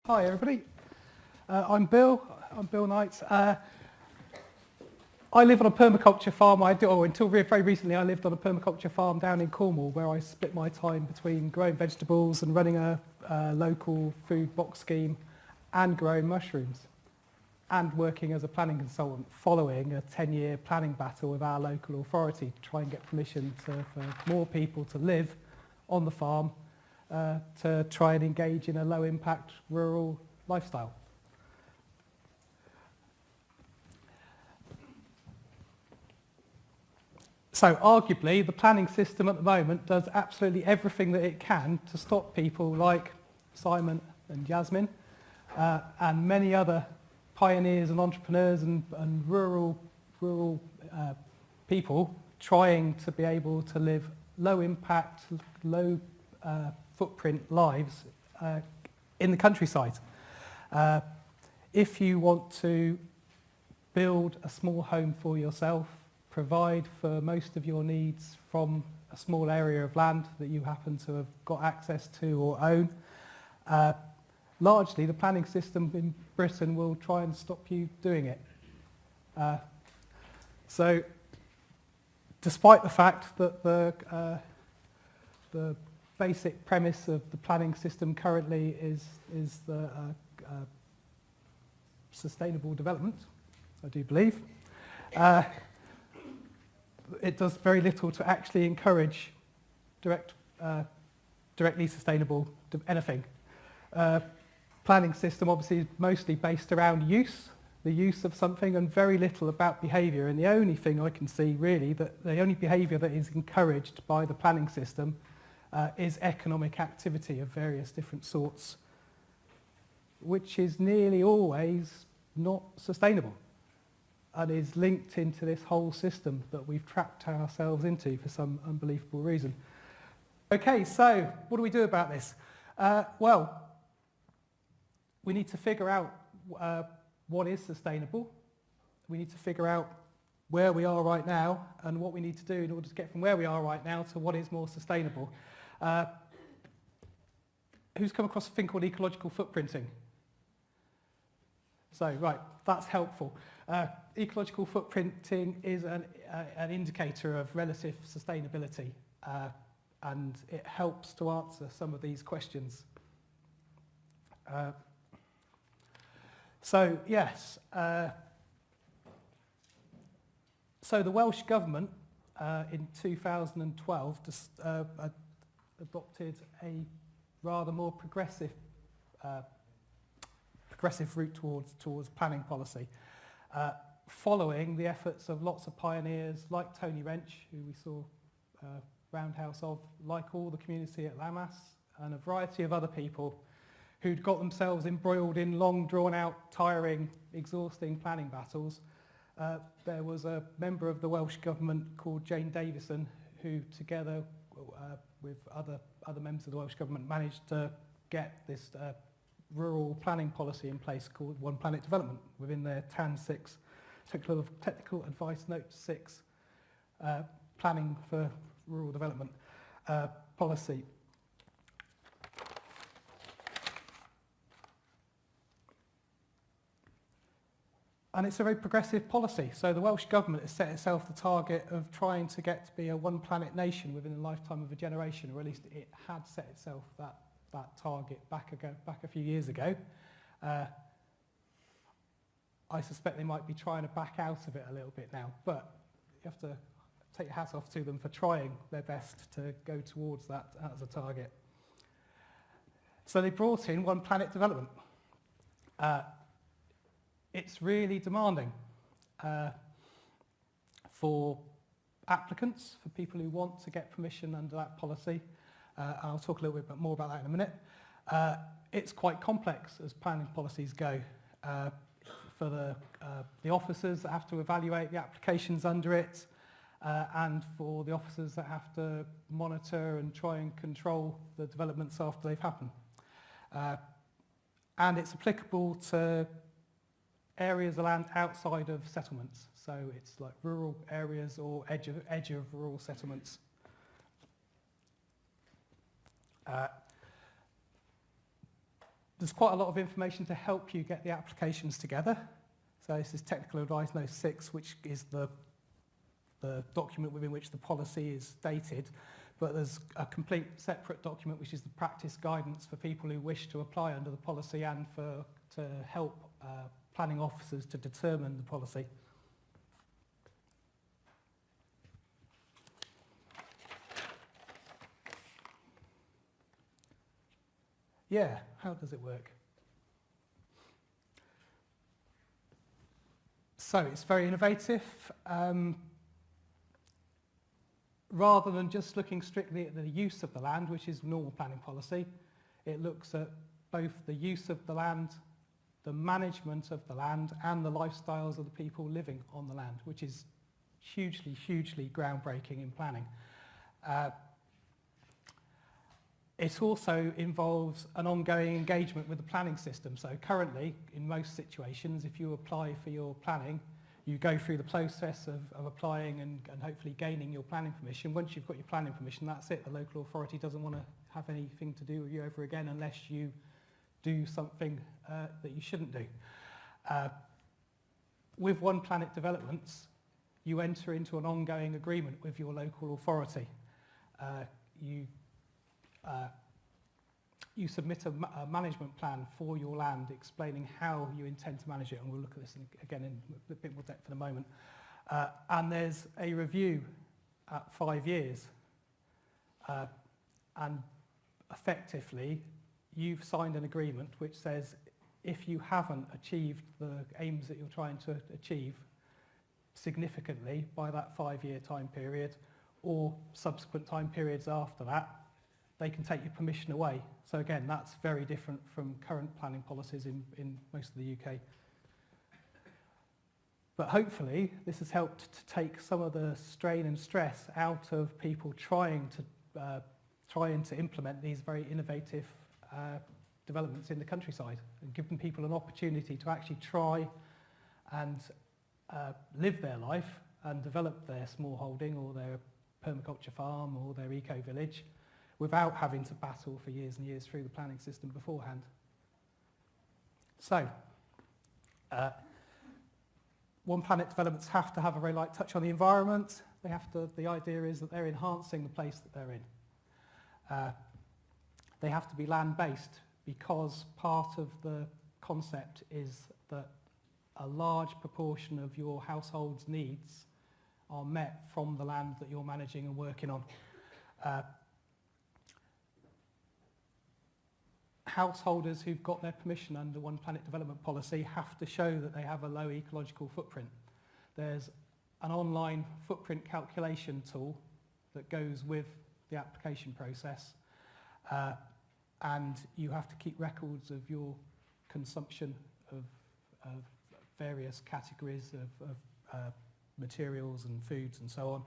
Hi everybody, I'm Bill Knight. I live on a permaculture farm. Until very recently I lived on a permaculture farm down in Cornwall, where I split my time between growing vegetables and running a local food box scheme and growing mushrooms and working as a planning consultant following a 10-year planning battle with our local authority to try and get permission for more people to live on the farm to try and engage in a low-impact rural lifestyle. So arguably, the planning system at the moment does absolutely everything that it can to stop people like Simon and Yasmin and many other pioneers and entrepreneurs and rural people trying to be able to live low-impact, low footprint lives in the countryside. If you want to build a small home for yourself, provide for most of your needs from a small area of land that you happen to have got access to or own, largely the planning system in Britain will try and stop you doing it. So despite the fact that the basic premise of the planning system currently is the sustainable development, I do believe, it does very little to actually encourage directly sustainable anything. Planning system obviously is mostly based around the use of something, and very little about behaviour. And the only thing I can see really, that the only behaviour that is encouraged by the planning system is economic activity of various different sorts, which is nearly always not sustainable and is linked into this whole system that we've trapped ourselves into for some unbelievable reason. Okay, so what do we do about this? Well, we need to figure out what is sustainable. We need to figure out where we are right now and what we need to do in order to get from where we are right now to what is more sustainable. Who's come across a thing called ecological footprinting? So, right, that's helpful. Ecological footprinting is an indicator of relative sustainability, and it helps to answer some of these questions. So, yes, so the Welsh Government in 2012 adopted a rather more progressive route towards planning policy, following the efforts of lots of pioneers like Tony Wrench, who we saw roundhouse of, like all the community at Lammas, and a variety of other people who'd got themselves embroiled in long, drawn-out, tiring, exhausting planning battles. There was a member of the Welsh Government called Jane Davison, who together with other members of the Welsh Government managed to get this rural planning policy in place called One Planet Development within their TAN 6, Technical Advice Note 6, Planning for Rural Development policy. And it's a very progressive policy. So the Welsh Government has set itself the target of trying to get to be a one planet nation within the lifetime of a generation, or at least it had set itself that target back a few years ago. I suspect they might be trying to back out of it a little bit now, but you have to take your hat off to them for trying their best to go towards that as a target. So they brought in One Planet Development. It's really demanding for applicants, for people who want to get permission under that policy. I'll talk a little bit more about that in a minute. It's quite complex as planning policies go. For the officers that have to evaluate the applications under it, and for the officers that have to monitor and try and control the developments after they've happened. And it's applicable to areas of land outside of settlements. So it's like rural areas or edge of rural settlements. There's quite a lot of information to help you get the applications together. So this is Technical Advice Note 6, which is the document within which the policy is stated. But there's a complete separate document, which is the practice guidance for people who wish to apply under the policy and to help planning officers to determine the policy. Yeah, how does it work? So it's very innovative. Rather than just looking strictly at the use of the land, which is normal planning policy, it looks at both the use of the land, the management of the land, and the lifestyles of the people living on the land, which is hugely, hugely groundbreaking in planning. It also involves an ongoing engagement with the planning system. So currently, in most situations, if you apply for your planning, you go through the process of applying and hopefully gaining your planning permission. Once you've got your planning permission, that's it. The local authority doesn't want to have anything to do with you ever again unless you do something that you shouldn't do. With One Planet Developments, you enter into an ongoing agreement with your local authority. You submit a management plan for your land explaining how you intend to manage it, and we'll look at this again in a bit more depth in a moment. And there's a review at 5 years. And effectively, you've signed an agreement which says if you haven't achieved the aims that you're trying to achieve significantly by that 5-year time period or subsequent time periods after that, they can take your permission away. So again, that's very different from current planning policies in most of the UK. But hopefully, this has helped to take some of the strain and stress out of people trying to implement these very innovative developments in the countryside and giving people an opportunity to actually try and live their life and develop their small holding or their permaculture farm or their eco-village without having to battle for years and years through the planning system beforehand. So, One Planet developments have to have a very light touch on the environment. The idea is that they're enhancing the place that they're in. They have to be land-based because part of the concept is that a large proportion of your household's needs are met from the land that you're managing and working on. Householders who've got their permission under One Planet development policy have to show that they have a low ecological footprint. There's an online footprint calculation tool that goes with the application process, and you have to keep records of your consumption of various categories of materials and foods and so on,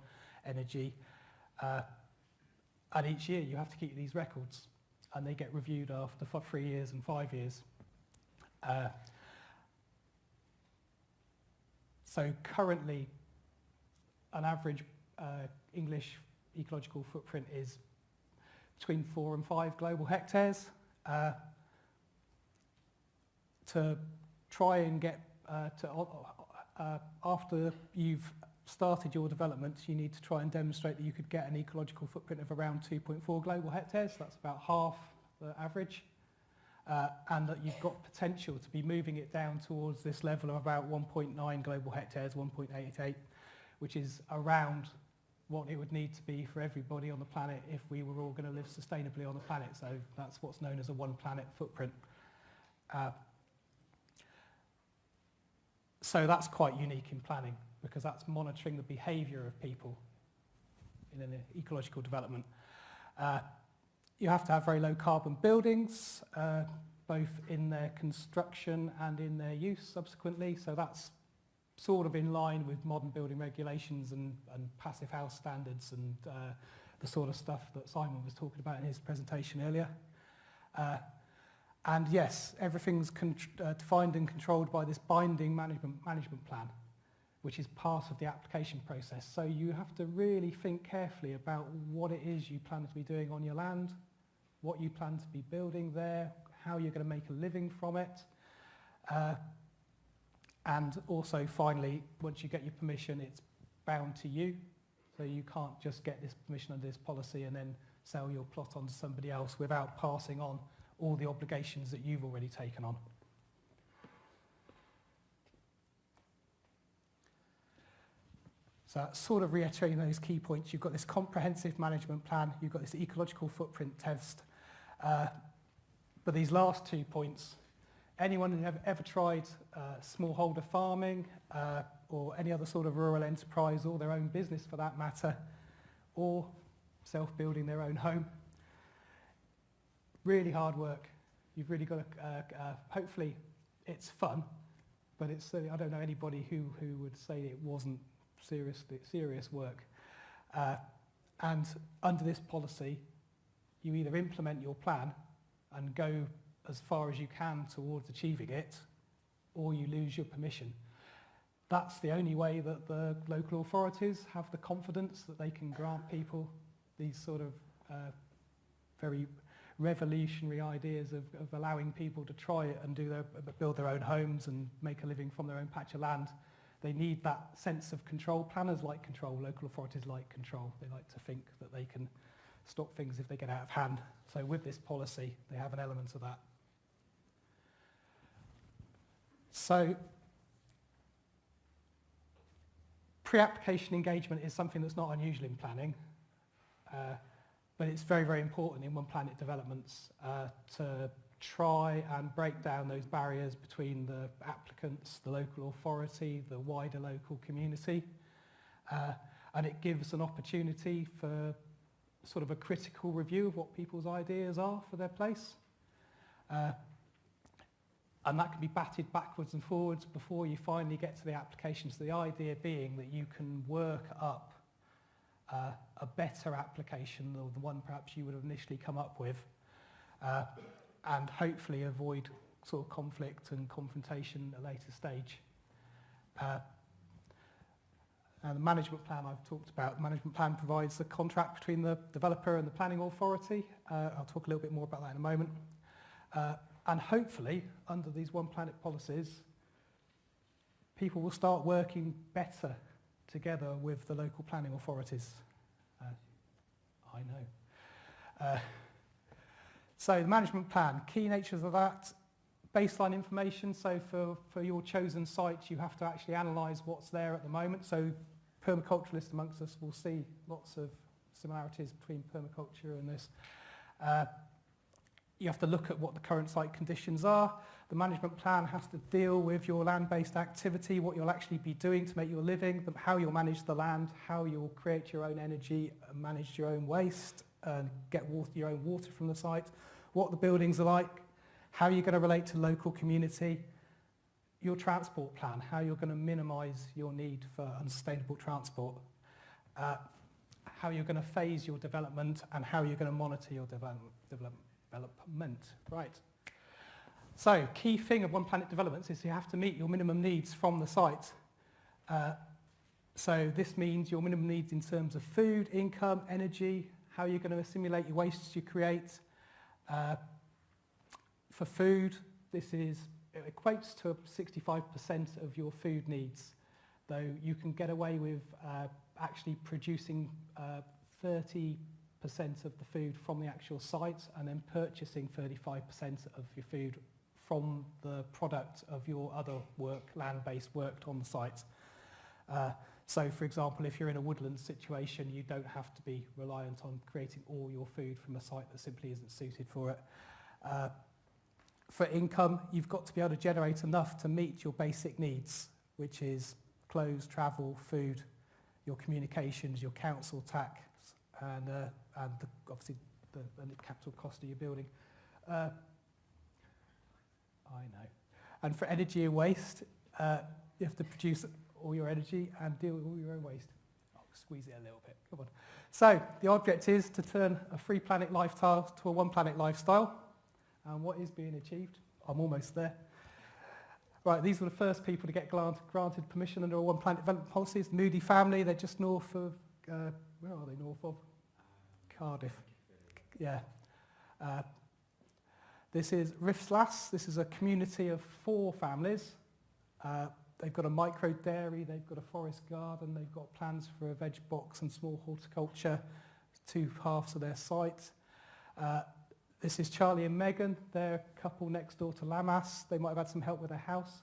energy, and each year you have to keep these records. And they get reviewed after 3 years and 5 years. So currently, an average English ecological footprint is between 4 and 5 global hectares. To try and get, after you've started your development, you need to try and demonstrate that you could get an ecological footprint of around 2.4 global hectares. That's about half the average. And that you've got potential to be moving it down towards this level of about 1.9 global hectares, 1.88, which is around what it would need to be for everybody on the planet if we were all going to live sustainably on the planet. So that's what's known as a One Planet footprint. So that's quite unique in planning, because that's monitoring the behaviour of people in an ecological development. You have to have very low carbon buildings, both in their construction and in their use subsequently. So that's sort of in line with modern building regulations and passive house standards and the sort of stuff that Simon was talking about in his presentation earlier. And yes, everything's defined and controlled by this binding management plan, which is part of the application process. So you have to really think carefully about what it is you plan to be doing on your land, what you plan to be building there, how you're going to make a living from it. And also, finally, once you get your permission, it's bound to you. So you can't just get this permission under this policy and then sell your plot on to somebody else without passing on all the obligations that you've already taken on. So that's sort of reiterating those key points. You've got this comprehensive management plan, you've got this ecological footprint test. But these last 2 points, anyone who ever tried smallholder farming or any other sort of rural enterprise or their own business for that matter, or self-building their own home, really hard work. You've really got to, hopefully it's fun, but it's, I don't know anybody who would say it wasn't serious work. And under this policy, you either implement your plan and go as far as you can towards achieving it, or you lose your permission. That's the only way that the local authorities have the confidence that they can grant people these sort of very revolutionary ideas of allowing people to try it and build their own homes and make a living from their own patch of land. They need that sense of control. Planners like control, local authorities like control. They like to think that they can stop things if they get out of hand. So with this policy, they have an element of that. So pre-application engagement is something that's not unusual in planning, but it's very, very important in one planet developments to try and break down those barriers between the applicants, the local authority, the wider local community. And it gives an opportunity for sort of a critical review of what people's ideas are for their place. And that can be batted backwards and forwards before you finally get to the applications. The idea being that you can work up a better application than the one perhaps you would have initially come up with, and hopefully avoid sort of conflict and confrontation at a later stage. And the management plan I've talked about. The management plan provides the contract between the developer and the planning authority. I'll talk a little bit more about that in a moment. And hopefully, under these One Planet policies, people will start working better together with the local planning authorities. I know. So the management plan, key natures of that, baseline information. So for your chosen sites, you have to actually analyse what's there at the moment. So permaculturalists amongst us will see lots of similarities between permaculture and this. You have to look at what the current site conditions are. The management plan has to deal with your land-based activity, what you'll actually be doing to make your living, how you'll manage the land, how you'll create your own energy, manage your own waste, and get your own water from the site, what the buildings are like, how you're going to relate to the local community, your transport plan, how you're going to minimise your need for unsustainable transport, how you're going to phase your development, and how you're going to monitor your development. Right. So, key thing of One Planet developments is you have to meet your minimum needs from the site. So this means your minimum needs in terms of food, income, energy, how you're going to assimilate your wastes you create. For food, it equates to 65% of your food needs, though you can get away with actually producing 30% of the food from the actual site and then purchasing 35% of your food from the product of your other work, land-based work on the site. So, for example, if you're in a woodland situation, you don't have to be reliant on creating all your food from a site that simply isn't suited for it. For income, you've got to be able to generate enough to meet your basic needs, which is clothes, travel, food, your communications, your council tax, and obviously the capital cost of your building. I know. And for energy and waste, you have to produce all your energy and deal with all your own waste. I'll squeeze it a little bit. Come on. So the object is to turn a free planet lifestyle to a one planet lifestyle. And what is being achieved? I'm almost there. Right, these were the first people to get granted permission under a One Planet development policies. Moody family, they're just north of, where are they north of? Cardiff. Yeah. This is Riffslas. This is a community of 4 families. They've got a micro dairy, they've got a forest garden, they've got plans for a veg box and small horticulture, 2 halves of their site. This is Charlie and Megan. They're a couple next door to Lammas. They might have had some help with their house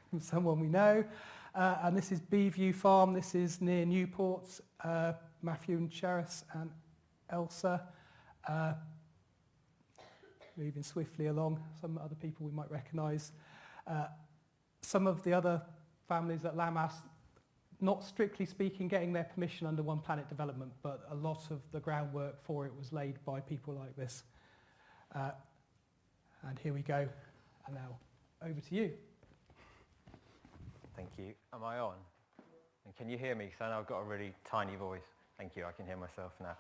from someone we know. And this is Beeview Farm. This is near Newport. Matthew and Cheris and Elsa. Moving swiftly along. Some other people we might recognise. Some of the other families at Lammas, not strictly speaking getting their permission under One Planet development, but a lot of the groundwork for it was laid by people like this. And here we go. And now over to you. Thank you. Am I on? And can you hear me? Because I know I've got a really tiny voice. Thank you, I can hear myself now.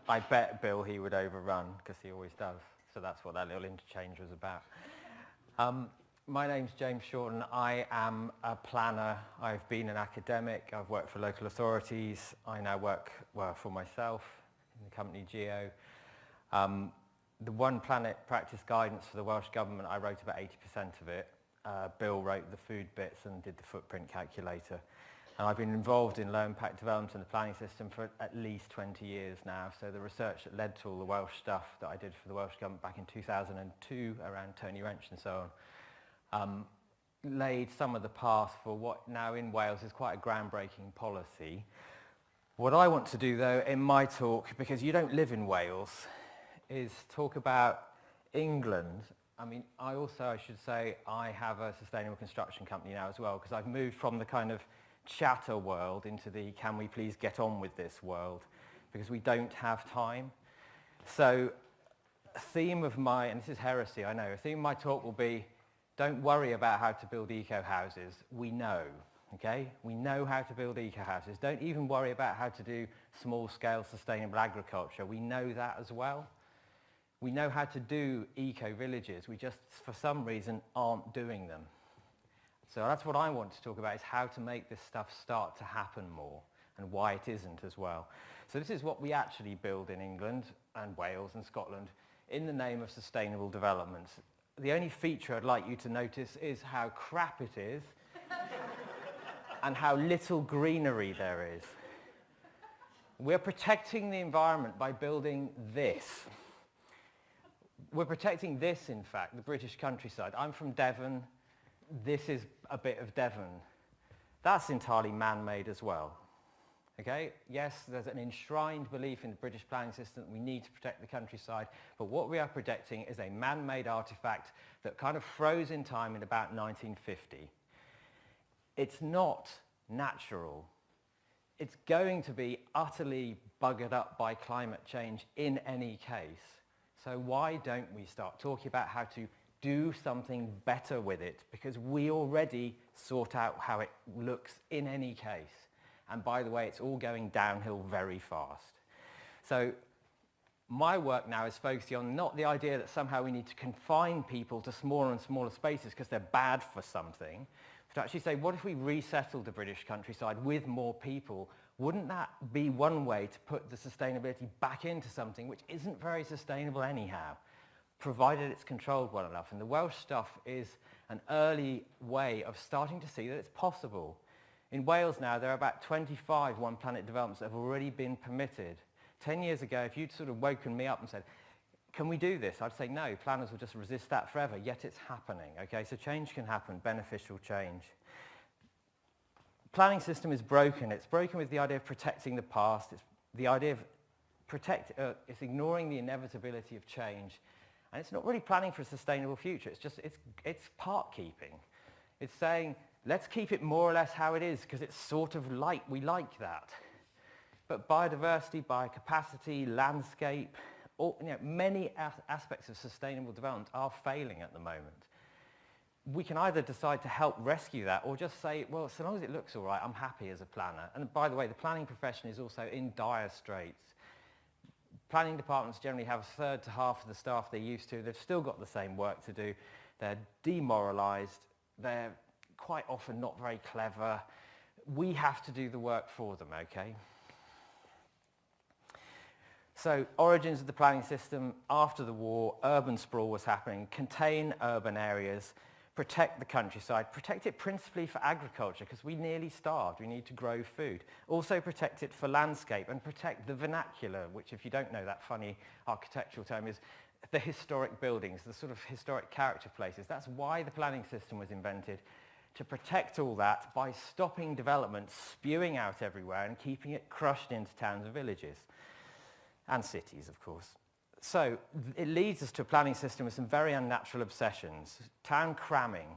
I bet Bill he would overrun, because he always does. So that's what that little interchange was about. My name's James Shorten. I am a planner. I've been an academic. I've worked for local authorities. I now work for myself in the company Geo. The One Planet practice guidance for the Welsh Government, I wrote about 80% of it. Bill wrote the food bits and did the footprint calculator. And I've been involved in low impact development in the planning system for at least 20 years now. So the research that led to all the Welsh stuff that I did for the Welsh Government back in 2002 around Tony Wrench and so on, laid some of the path for what now in Wales is quite a groundbreaking policy. What I want to do though in my talk, because you don't live in Wales, is talk about England. I mean, I should say, I have a sustainable construction company now as well, because I've moved from the kind of chatter world into the can we please get on with this world, because we don't have time. So a theme of my, and this is heresy, I know, a theme of my talk will be, don't worry about how to build eco-houses. We know, okay? We know how to build eco-houses. Don't even worry about how to do small-scale sustainable agriculture. We know that as well. We know how to do eco-villages. We just, for some reason, aren't doing them. So that's what I want to talk about, is how to make this stuff start to happen more and why it isn't as well. So this is what we actually build in England and Wales and Scotland in the name of sustainable development. The only feature I'd like you to notice is how crap it is and how little greenery there is. We're protecting the environment by building this. We're protecting this, in fact, the British countryside. I'm from Devon. This is a bit of Devon. That's entirely man-made as well. Okay? Yes, there's an enshrined belief in the British planning system that we need to protect the countryside, but what we are protecting is a man-made artifact that kind of froze in time in about 1950. It's not natural. It's going to be utterly buggered up by climate change in any case. So why don't we start talking about how to do something better with it? Because we already sort out how it looks in any case. And by the way, it's all going downhill very fast. So my work now is focusing on not the idea that somehow we need to confine people to smaller and smaller spaces because they're bad for something, but to actually say, what if we resettled the British countryside with more people? Wouldn't that be one way to put the sustainability back into something which isn't very sustainable anyhow, provided it's controlled well enough? And the Welsh stuff is an early way of starting to see that it's possible. In Wales now, there are about 25 One Planet developments that have already been permitted. 10 years ago, if you'd sort of woken me up and said, can we do this? I'd say no, planners will just resist that forever, yet it's happening. Okay, so change can happen, beneficial change. Planning system is broken. It's broken with the idea of protecting the past. It's the idea of it's ignoring the inevitability of change. And it's not really planning for a sustainable future. It's park keeping. It's saying, let's keep it more or less how it is because it's sort of like, we like that. But biodiversity, biocapacity, landscape, many aspects of sustainable development are failing at the moment. We can either decide to help rescue that or just say, well, so long as it looks all right, I'm happy as a planner. And by the way, the planning profession is also in dire straits. Planning departments generally have a third to half of the staff they're used to. They've still got the same work to do. They're demoralised. They're quite often not very clever. We have to do the work for them, okay? So origins of the planning system: after the war, urban sprawl was happening. Contain urban areas, protect the countryside, protect it principally for agriculture because we nearly starved, we need to grow food. Also protect it for landscape and protect the vernacular, which, if you don't know that funny architectural term, is the historic buildings, the sort of historic character places. That's why the planning system was invented, to protect all that by stopping development spewing out everywhere and keeping it crushed into towns and villages. And cities, of course. So it leads us to a planning system with some very unnatural obsessions. Town cramming.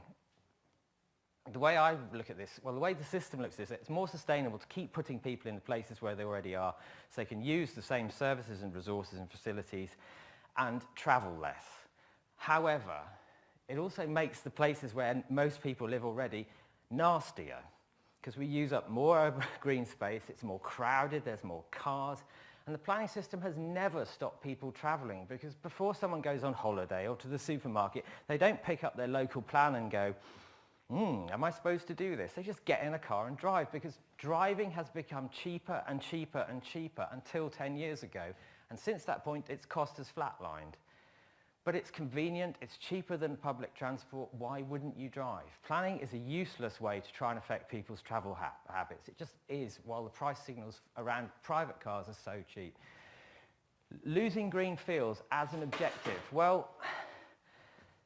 The way I look at this, well, the way the system looks at this, it's more sustainable to keep putting people in the places where they already are so they can use the same services and resources and facilities and travel less. However, it also makes the places where most people live already nastier because we use up more green space, it's more crowded, there's more cars. And the planning system has never stopped people travelling because before someone goes on holiday or to the supermarket, they don't pick up their local plan and go, am I supposed to do this? They just get in a car and drive because driving has become cheaper and cheaper and cheaper until 10 years ago. And since that point, its cost has flatlined. But it's convenient, it's cheaper than public transport. Why wouldn't you drive? Planning is a useless way to try and affect people's travel habits. It just is, while the price signals around private cars are so cheap. Losing green fields as an objective. Well,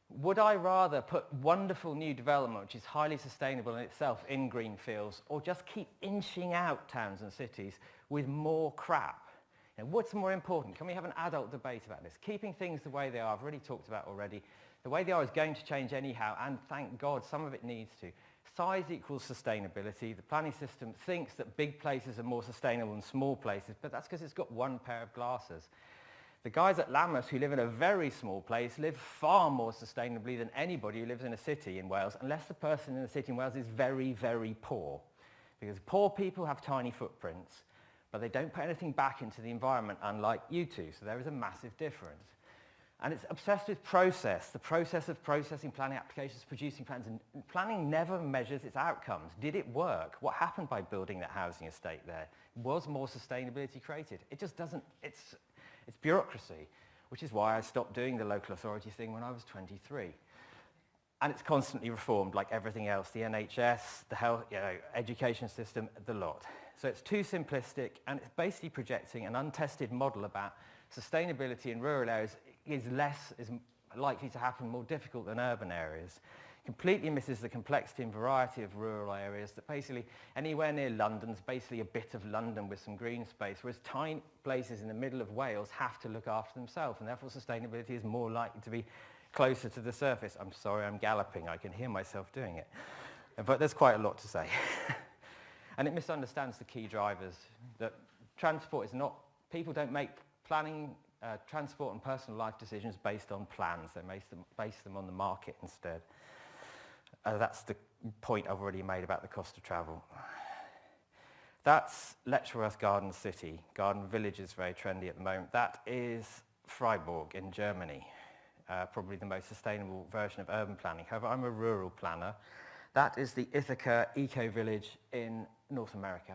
would I rather put wonderful new development, which is highly sustainable in itself, in green fields, or just keep inching out towns and cities with more crap? What's more important? Can we have an adult debate about this? Keeping things the way they are, I've already talked about already. The way they are is going to change anyhow, and thank God some of it needs to. Size equals sustainability. The planning system thinks that big places are more sustainable than small places, but that's because it's got one pair of glasses. The guys at Lammas who live in a very small place live far more sustainably than anybody who lives in a city in Wales, unless the person in the city in Wales is very, very poor. Because poor people have tiny footprints, but they don't put anything back into the environment, unlike you two. So there is a massive difference. And it's obsessed with process, the process of processing planning applications, producing plans. And planning never measures its outcomes. Did it work? What happened by building that housing estate there? Was more sustainability created? It just doesn't. It's bureaucracy, which is why I stopped doing the local authority thing when I was 23. And it's constantly reformed, like everything else, the NHS, the health, education system, the lot. So it's too simplistic, and it's basically projecting an untested model about sustainability in rural areas is likely to happen, more difficult than urban areas. Completely misses the complexity and variety of rural areas, that basically anywhere near London's basically a bit of London with some green space, whereas tiny places in the middle of Wales have to look after themselves, and therefore sustainability is more likely to be closer to the surface. I'm sorry, I'm galloping. I can hear myself doing it. But there's quite a lot to say. And it misunderstands the key drivers, that transport is not, people don't make planning, transport and personal life decisions based on plans. They base them on the market instead. That's the point I've already made about the cost of travel. That's Letchworth Garden City. Garden Village is very trendy at the moment. That is Freiburg in Germany. Probably the most sustainable version of urban planning. However, I'm a rural planner. That is the Ithaca Eco-Village in North America.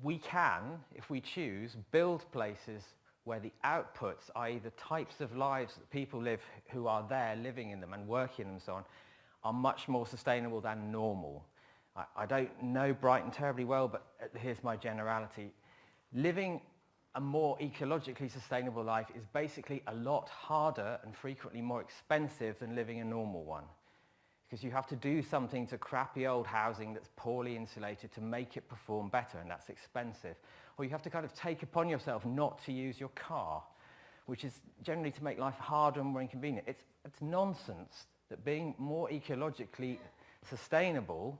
We can, if we choose, build places where the outputs, i.e. the types of lives that people live who are there living in them and working in them and so on, are much more sustainable than normal. I don't know Brighton terribly well, but here's my generality. Living a more ecologically sustainable life is basically a lot harder and frequently more expensive than living a normal one. Because you have to do something to crappy old housing that's poorly insulated to make it perform better, and that's expensive. Or you have to kind of take upon yourself not to use your car, which is generally to make life harder and more inconvenient. It's nonsense that being more ecologically sustainable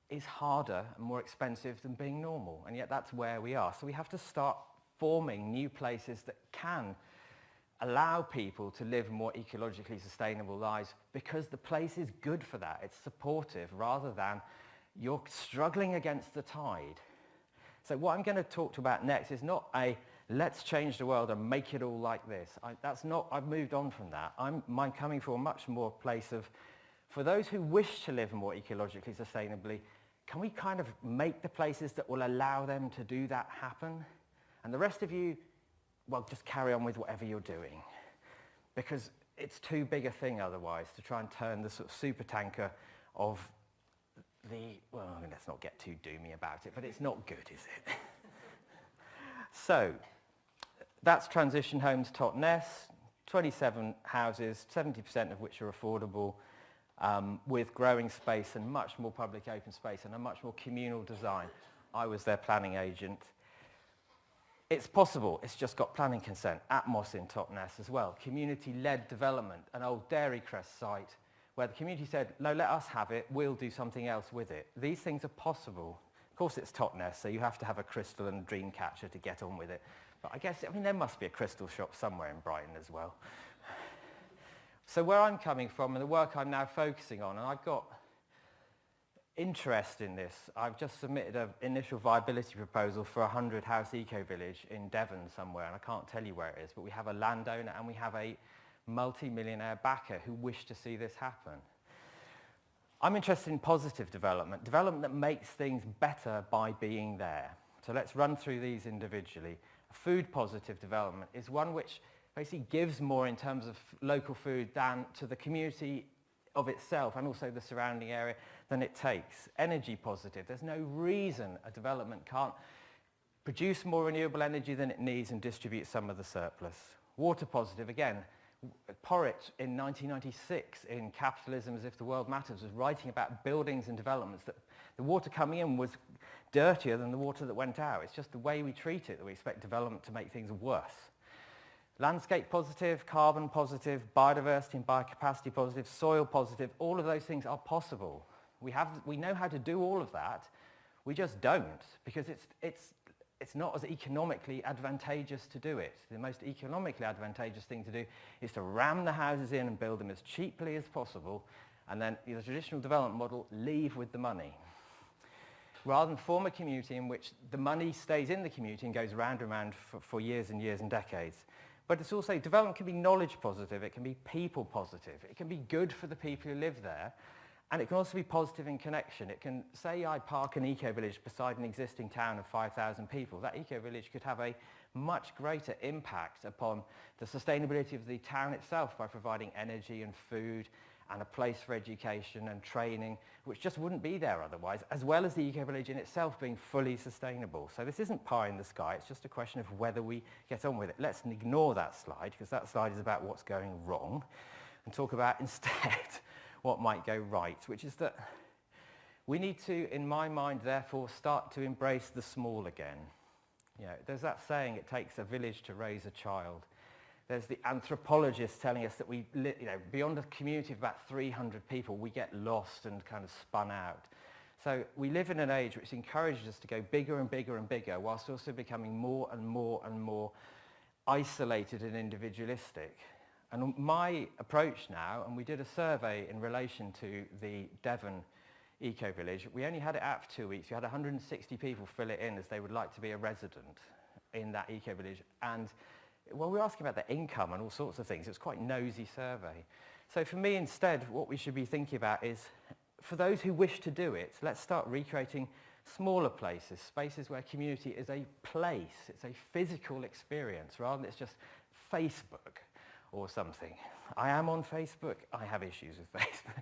is harder and more expensive than being normal, and yet that's where we are. So we have to start forming new places that can allow people to live more ecologically sustainable lives, because the place is good for that. It's supportive, rather than you're struggling against the tide. So what I'm going to talk about next is not a let's change the world and make it all like this. I've moved on from that. I'm coming from a much more place of, for those who wish to live more ecologically sustainably, can we kind of make the places that will allow them to do that happen? And the rest of you, well, just carry on with whatever you're doing, because it's too big a thing otherwise to try and turn the sort of supertanker of well, let's not get too doomy about it, but it's not good, is it? So, that's Transition Homes Totnes, 27 houses, 70% of which are affordable, with growing space and much more public open space and a much more communal design. I was their planning agent. It's possible, it's just got planning consent. Atmos in Totnes as well. Community-led development, an old Dairy Crest site where the community said, no, let us have it, we'll do something else with it. These things are possible. Of course it's Totnes, so you have to have a crystal and a dream catcher to get on with it. But I guess, there must be a crystal shop somewhere in Brighton as well. So where I'm coming from and the work I'm now focusing on, and I've got interest in this. I've just submitted an initial viability proposal for a 100-house eco-village in Devon somewhere, and I can't tell you where it is, but we have a landowner and we have a multi-millionaire backer who wish to see this happen. I'm interested in positive development that makes things better by being there. So let's run through these individually. Food positive development is one which basically gives more in terms of local food than to the community of itself and also the surrounding area than it takes. Energy positive, there's no reason a development can't produce more renewable energy than it needs and distribute some of the surplus. Water positive, again, Porritt in 1996 in Capitalism as if the World Matters was writing about buildings and developments that the water coming in was dirtier than the water that went out. It's just the way we treat it that we expect development to make things worse. Landscape positive, carbon positive, biodiversity and biocapacity positive, soil positive, all of those things are possible. We know how to do all of that, we just don't, because it's not as economically advantageous to do it. The most economically advantageous thing to do is to ram the houses in and build them as cheaply as possible, and then the traditional development model, leave with the money. Rather than form a community in which the money stays in the community and goes round and round for years and years and decades. But it's also, development can be knowledge positive, it can be people positive, it can be good for the people who live there, and it can also be positive in connection. It can, say I park an eco-village beside an existing town of 5,000 people, that eco-village could have a much greater impact upon the sustainability of the town itself by providing energy and food and a place for education and training, which just wouldn't be there otherwise, as well as the eco-village in itself being fully sustainable. So this isn't pie in the sky, it's just a question of whether we get on with it. Let's ignore that slide, because that slide is about what's going wrong, and talk about instead what might go right, which is that we need to, in my mind, therefore, start to embrace the small again. You know, there's that saying, it takes a village to raise a child. There's the anthropologists telling us that beyond a community of about 300 people, we get lost and kind of spun out. So we live in an age which encourages us to go bigger and bigger and bigger, whilst also becoming more and more and more isolated and individualistic. And my approach now, and we did a survey in relation to the Devon eco-village, we only had it out for 2 weeks. We had 160 people fill it in as they would like to be a resident in that eco-village. And well, we were asking about their income and all sorts of things. It was quite a nosy survey. So for me, instead, what we should be thinking about is, for those who wish to do it, let's start recreating smaller places, spaces where community is a place, it's a physical experience, rather than it's just Facebook or something. I am on Facebook, I have issues with Facebook.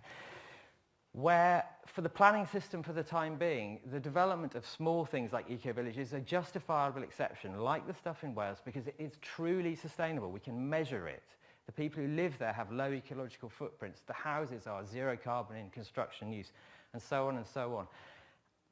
Where, for the planning system for the time being, the development of small things like eco-villages is a justifiable exception, like the stuff in Wales, because it is truly sustainable. We can measure it. The people who live there have low ecological footprints. The houses are zero carbon in construction use, and so on and so on.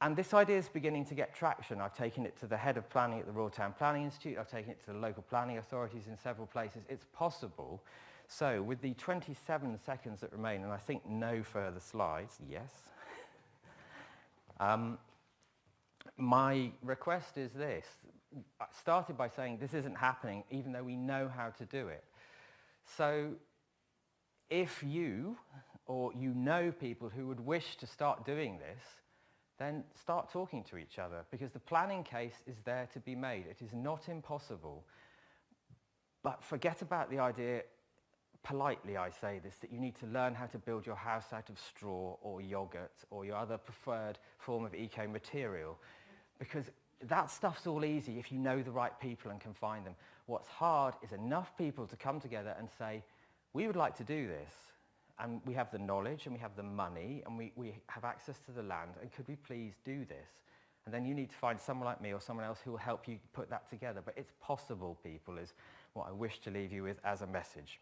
And this idea is beginning to get traction. I've taken it to the head of planning at the Royal Town Planning Institute. I've taken it to the local planning authorities in several places. It's possible. So with the 27 seconds that remain, and I think no further slides, yes. My request is this. I started by saying this isn't happening, even though we know how to do it. So if you, or you know people who would wish to start doing this, then start talking to each other, because the planning case is there to be made. It is not impossible. But forget about the idea, politely I say this, that you need to learn how to build your house out of straw or yogurt or your other preferred form of eco-material, because that stuff's all easy if you know the right people and can find them. What's hard is enough people to come together and say, we would like to do this, and we have the knowledge and we have the money and we have access to the land, and could we please do this? And then you need to find someone like me or someone else who will help you put that together. But it's possible, people, is what I wish to leave you with as a message.